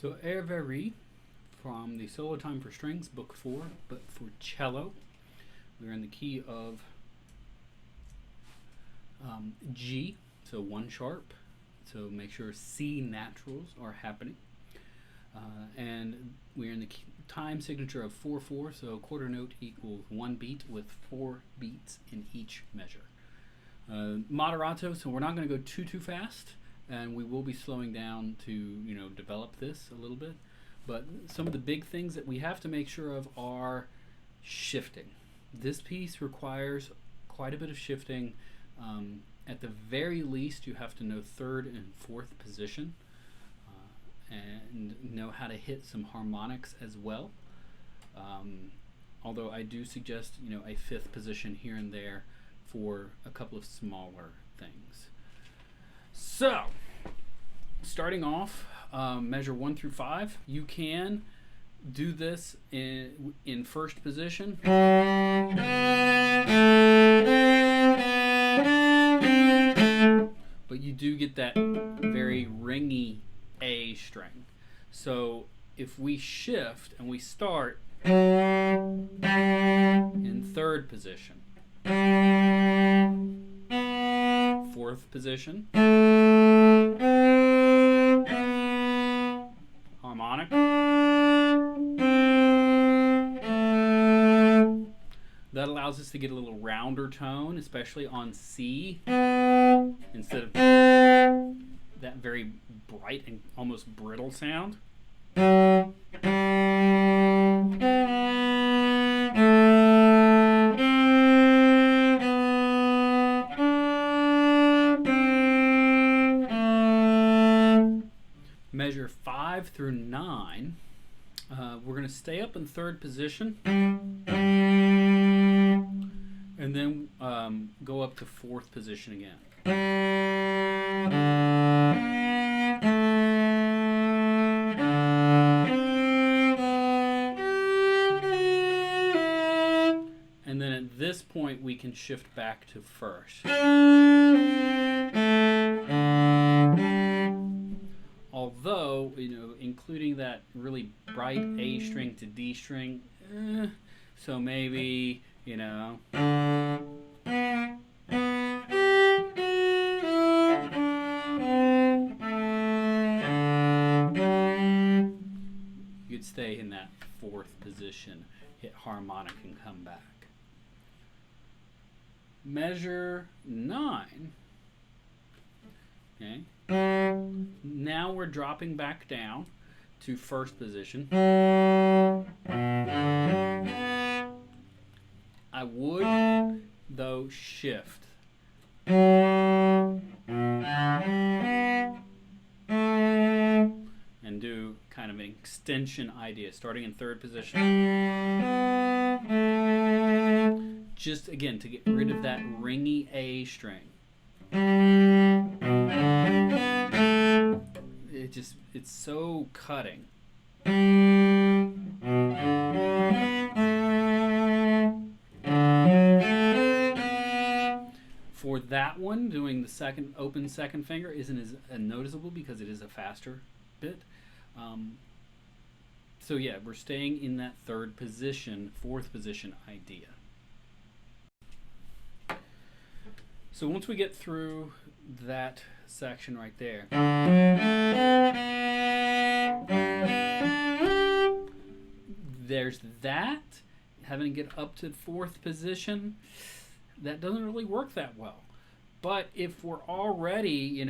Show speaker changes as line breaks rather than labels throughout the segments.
So Varie from the Solo Time for Strings, Book 4, but for cello. We're in the key of G, so 1 sharp. So make sure C naturals are happening. And we're in the time signature of 4/4, so quarter note equals 1 beat with 4 beats in each measure. Moderato, so we're not going to go too fast, and we will be slowing down to develop this a little bit. But some of the big things that we have to make sure of are shifting. This piece requires quite a bit of shifting. At the very least, you have to know 3rd and 4th position, and know how to hit some harmonics as well. Although I do suggest a 5th position here and there for a couple of smaller things. So, starting off, measure 1 through 5. You can do this in 1st position. But you do get that very ringy A string. So if we shift and we start in 3rd position, 4th position, harmonic, that allows us to get a little rounder tone, especially on C, instead of that very bright and almost brittle sound. Measure 5 through 9. We're going to stay up in 3rd position, and then go up to 4th position again. And then at this point we can shift back to 1st. Although, including that really bright A string to D string, so maybe, you'd stay in that 4th position, hit harmonic and come back. Measure 9. Okay. Now we're dropping back down to 1st position. I would, though, shift. And do kind of an extension idea, starting in 3rd position. Just, again, to get rid of that ringy A string. It's so cutting. For that one, doing the open second finger isn't as noticeable because it is a faster bit. So yeah, we're staying in that 3rd position, 4th position idea. So once we get through that section right there, there's that. Having to get up to 4th position, that doesn't really work that well. But if we're already,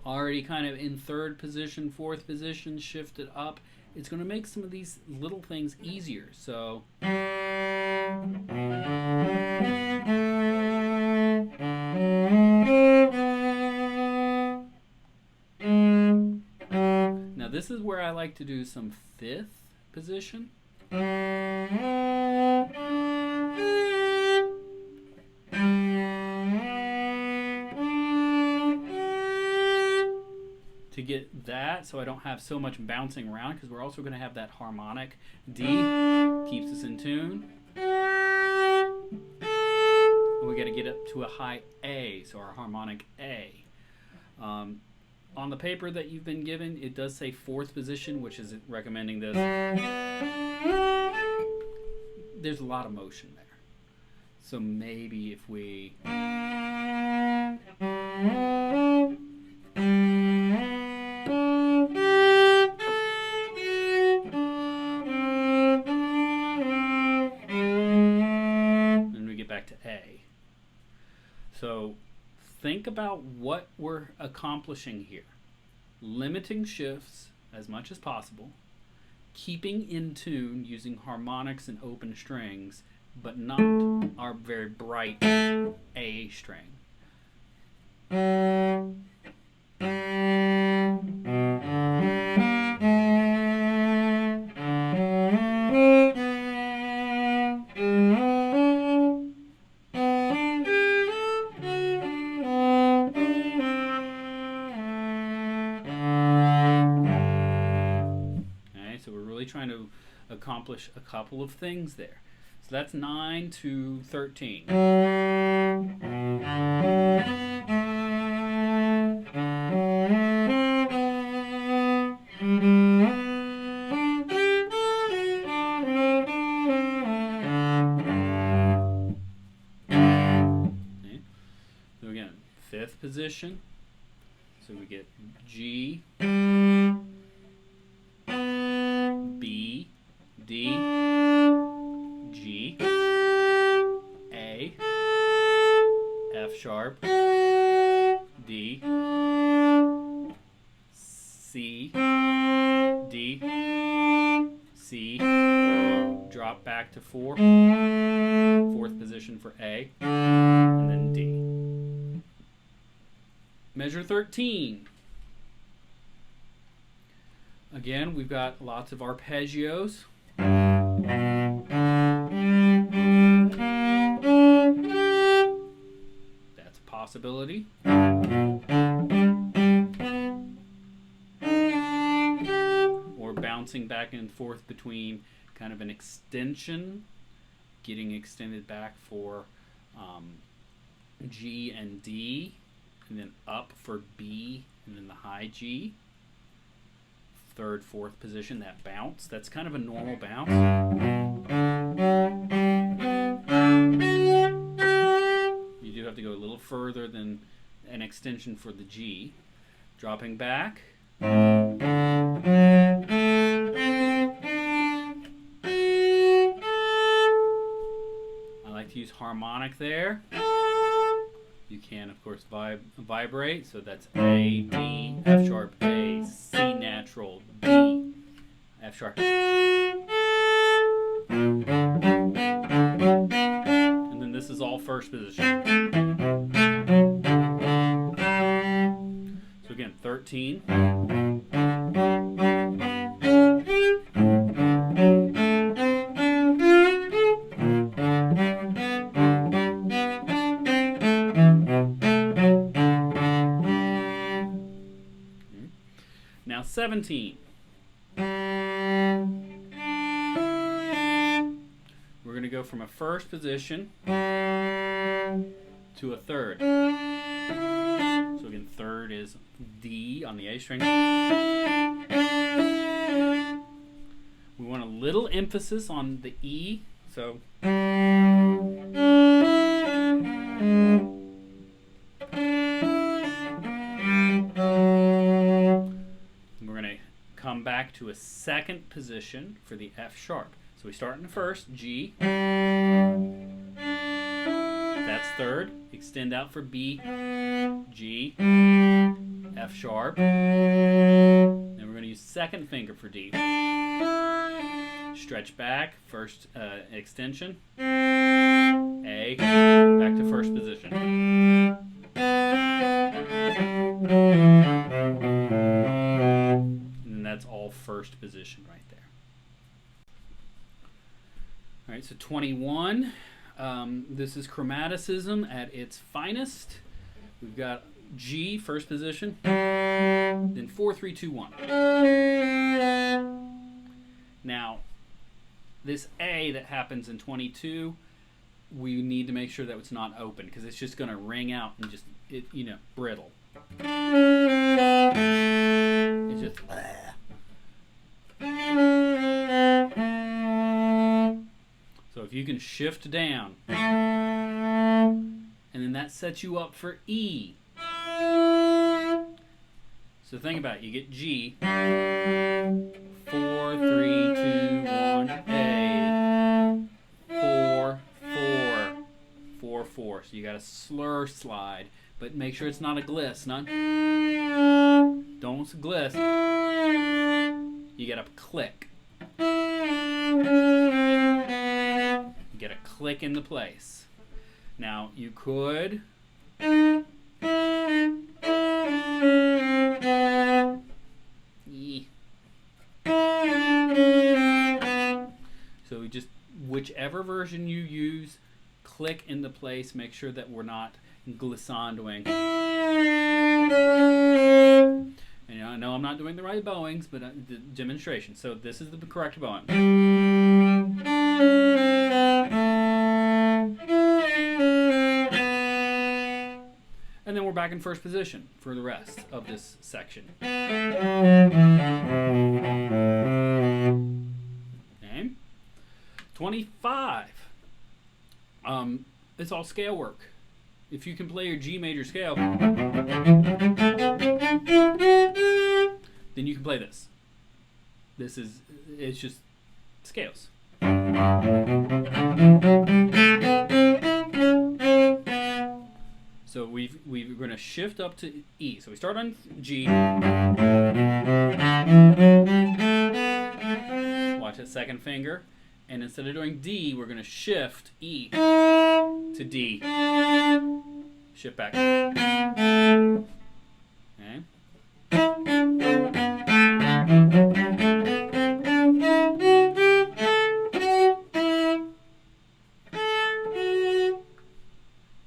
already kind of in 3rd position, 4th position, shifted up, it's going to make some of these little things easier. So now this is where I like to do some 5th position. To get that, so I don't have so much bouncing around, because we're also going to have that harmonic. D keeps us in tune. And we got to get up to a high A, so our harmonic A. On the paper that you've been given, it does say fourth position, which is recommending this. There's a lot of motion there. So maybe if we... and we get back to A. So think about what we're accomplishing here. Limiting shifts as much as possible, keeping in tune using harmonics and open strings, but not our very bright A string. Trying to accomplish a couple of things there. So that's 9 to 13. Okay. So again, fifth position. So we get G, B, D, G, A, F sharp, D, C, D, C, drop back to 4, fourth position for A, and then D. Measure 13. Again, we've got lots of arpeggios. That's a possibility. Or bouncing back and forth between kind of an extension, getting extended back for G and D, and then up for B, and then the high G. Third, fourth position, that bounce. That's kind of a normal bounce. You do have to go a little further than an extension for the G. Dropping back. I like to use harmonic there. You can, of course, vibrate. So that's A, D, F sharp, A, C natural, D, F sharp. And then this is all first position. So again, 13. Now 17. We're going to go from a first position to a third. So again, third is D on the A string. We want a little emphasis on the E. So come back to a second position for the F sharp. So we start in the first, G. That's third. Extend out for B, G, F sharp. Then we're going to use second finger for D. Stretch back, first extension, A, back to first position. That's all first position right there. All right, so 21. This is chromaticism at its finest. We've got G, first position, then 4, 3, 2, 1. Now, this A that happens in 22, we need to make sure that it's not open because it's just going to ring out and just, brittle. can shift down. And then that sets you up for E. So think about it. You get G. 4, 3, 2, 1, A. 4, 4. 4, 4. So you got a slur slide. But make sure it's not a gliss. Don't gliss. You get a click. You get a click into place. Now you could so just whichever version you use, click into place. Make sure that we're not glissandoing. And I know I'm not doing the right bowings, but the demonstration. So this is the correct bowing. And then we're back in first position for the rest of this section. Okay. 25. It's all scale work. If you can play your G major scale, then you can play this. It's just scales. So we're going to shift up to E. So we start on G. Watch that second finger. And instead of doing D, we're going to shift E to D. Shift back. Okay.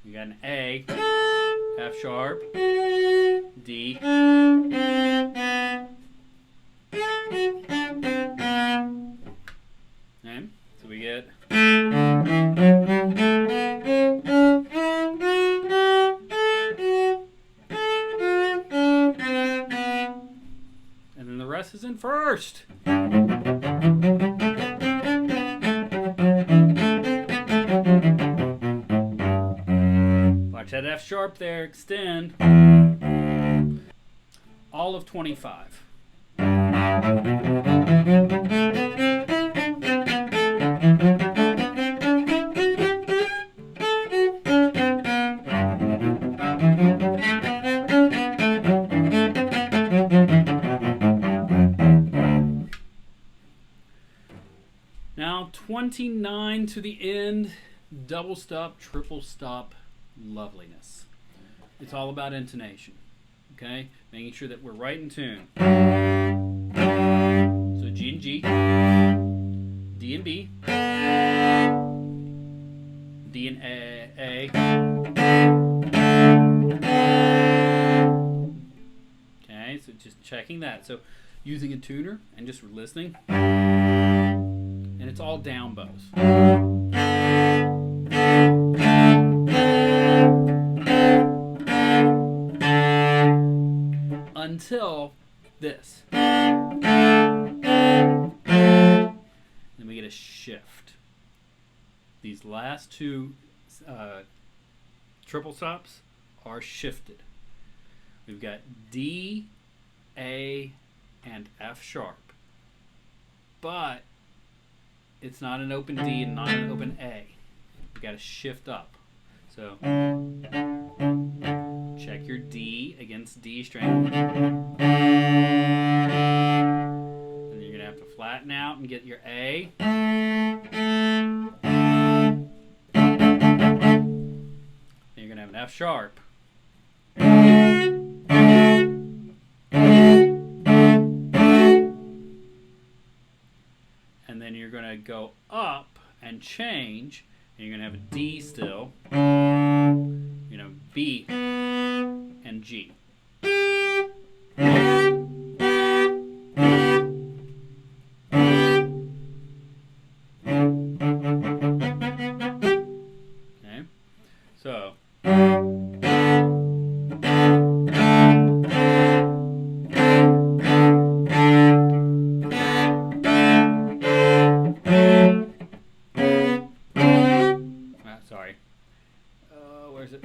You got an A, F sharp, D. Okay. So we get. And then the rest is in first. Watch that F sharp there, extend. All of 25. Now 29 to the end, double stop, triple stop, loveliness. It's all about intonation, okay? Making sure that we're right in tune. So G and G, D and B, D and A. Okay, so just checking that. So using a tuner and just listening. And it's all down bows. Until this. Then we get a shift. These last two triple stops are shifted. We've got D, A, and F sharp. But it's not an open D and not an open A. We got to shift up. So check your D against D string. And then you're going to have to flatten out and get your A. Then you're going to have an F sharp. And then you're going to go up and change, and you're going to have a D still, B and G. Okay, so. sorry. Where's it?